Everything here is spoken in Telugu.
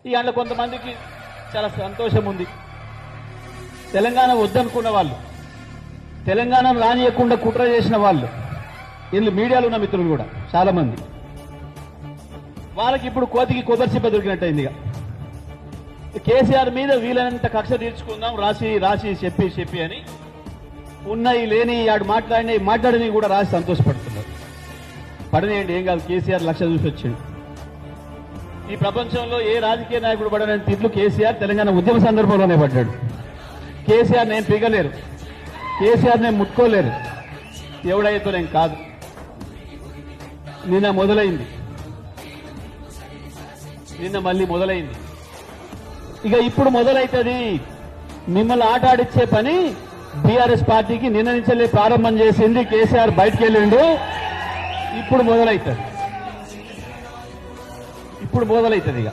ఈ అందులో కొంతమందికి చాలా సంతోషం ఉంది. తెలంగాణ వద్దనుకున్న వాళ్ళు, తెలంగాణను రానియకుండా కుట్ర చేసిన వాళ్ళు, వీళ్ళు మీడియాలో ఉన్న మిత్రులు కూడా చాలా మంది, వాళ్ళకి ఇప్పుడు కోతికి కొబ్బరి చిప్ప దొరికినట్టయింది. ఇక కేసీఆర్ మీద వీలైనంత కక్ష తీర్చుకుందాం, రాసి రాసి చెప్పి అని ఉన్నాయి లేని ఆడు మాట్లాడినవి కూడా రాసి సంతోషపడుతున్నారు. పడనేయండి, ఏం కాదు. కేసీఆర్ లక్ష చూసి వచ్చింది. ఈ ప్రపంచంలో ఏ రాజకీయ నాయకుడు పడని తిట్లు కేసీఆర్ తెలంగాణ ఉద్యమ సందర్భంలోనే పడ్డాడు. కేసీఆర్ నేను పీగలేరు, కేసీఆర్ నేను ముట్టుకోలేరు, ఎవడైతే నేను కాదు. నిన్న మళ్ళీ మొదలైంది. ఇక ఇప్పుడు మొదలైతుంది. మిమ్మల్ని ఆట ఆడిచ్చే పని బీఆర్ఎస్ పార్టీకి నిన్న నుంచే ప్రారంభం చేసింది. కేసీఆర్ బయటికి వెళ్ళిండు. ఇప్పుడు మొదలైతుంది ఇక